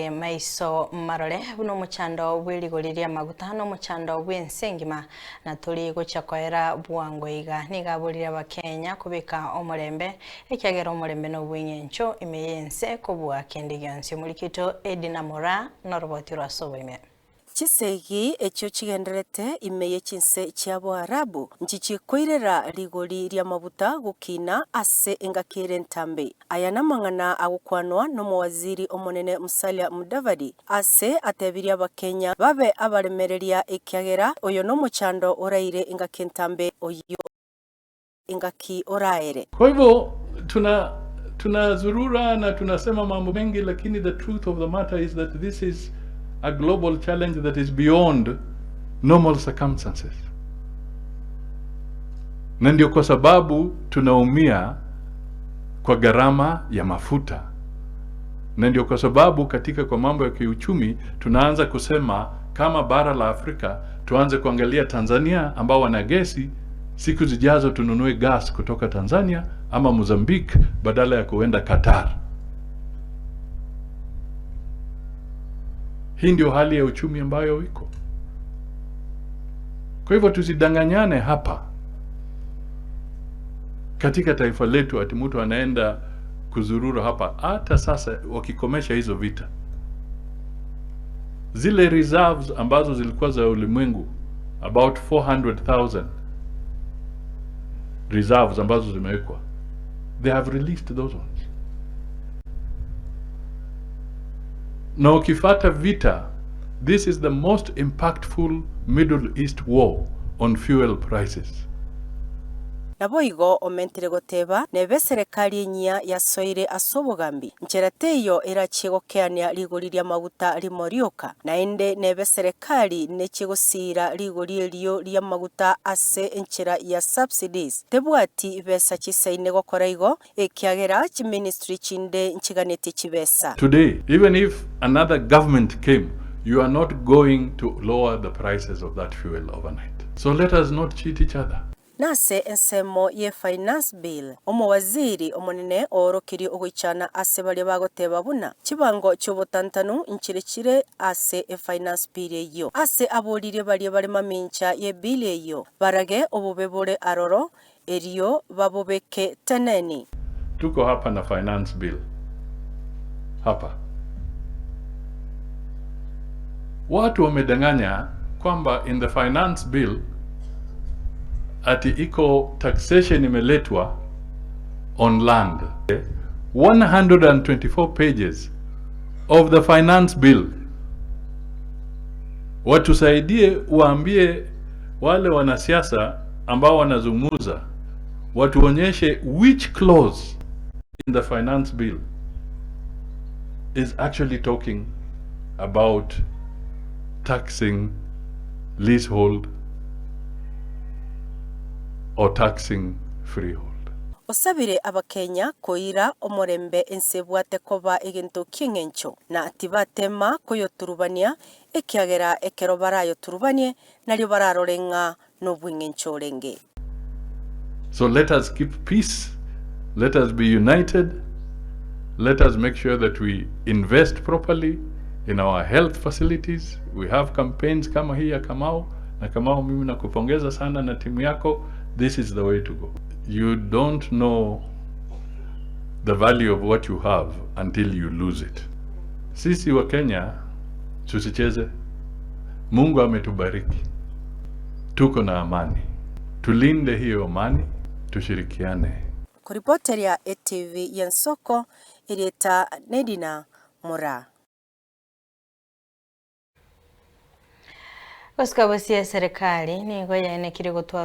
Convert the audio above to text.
turi maiso marore buno muchando bwirigoriria maguta no muchando bwensengima na turi guchakoera bwangoiga nigaburira bakenya kubika omurembe ekyagera omurembe no bwinyencho imeyense kubwa kindi gyansi mulikito Edina Mora no roboti rasoboime Chisegi ekyo kigenderete imeye chinse cyabo Arabu nchichikoirera rigori rya mabuta gukina ase engakire ntambe aya namangana agukwanwa no muwaziri omonene Musalia Mudavadi ase atebiria bakenya babe abaremereria ekyagera oyo no muchando oraire engakentambe oyo engaki oraere. Kwa hivyo tunazurura na tunasema mambo mengi, lakini the truth of the matter is that this is a global challenge that is beyond normal circumstances. Na ndio kwa sababu tunaumia kwa gharama ya mafuta. Na ndio kwa sababu katika kwa mambo ya kiuchumi tunaanza kusema kama bara la Afrika tuanze kuangalia Tanzania ambao wana gesi, siku zijazo tununue gas kutoka Tanzania ama Mozambique badala ya kuenda Qatar. Hii ndio hali ya uchumi ambayo iko. Kwa hivyo tusidanganyane hapa katika taifa letu ati mtu anaenda kuzurura hapa. Hata sasa wakikomesha hizo vita, zile reserves ambazo zilikuwa za ulimwengu, about 400,000 reserves ambazo zimewekwa, they have released those ones. Na ukifata vita, this is the most impactful Middle East war on fuel prices. Naboigo omentire goteba nebe serikali nya yasoire asobogambi ncherateyo erachigokeania rigori rya maguta rimorioka na ende nebe serikali nechigosira rigori elio rya maguta ase enchera ya subsidies tebwati besa chisaine gokora igo ekyagera chi ministry chinde nchiganete chibesa. Today, even if another government came, you are not going to lower the prices of that fuel overnight. So let us not cheat each other. Nase ensemo ye finance bill omowaziri omonene orokiri ogoichana ase bali bagoteba buna chibango cyobotantanu inchirekire ase finance bill eyo ase abolire bali mamincha ye bill eyo barage obubebore aroro eriyo babobeke teneni. Tuko hapa na finance bill hapa. Watu wamedanganya kwamba in the finance bill ati iko taxation imeletwa on land. 124 pages of the finance bill. Watusaidie waambie wale wanasiasa ambao wanazungumza, watuonyeshe which clause in the finance bill is actually talking about taxing leasehold or taxing freehold. Osabire abakenya koira omorembe ensebwate koba egento kingencho na atibatema koyoturubania ekyagera ekero barayo turubanie nalyo bararorenga no bwingencho renge. So let us keep peace, let us be united, let us make sure that we invest properly in our health facilities. We have campaigns kama hii ya Kamau, na Kamau mimi nakupongeza sana na timu yako. This is the way to go. You don't know the value of what you have until you lose it. Sisi wa Kenya tusicheze. Mungu ametubariki. Tuko na amani. Tulinde hiyo amani, tushirikiane. Kuripoteria ETV Yansoko ileta Edina Mora. Koska bosia serikali ni ngoya ene kiri gutwara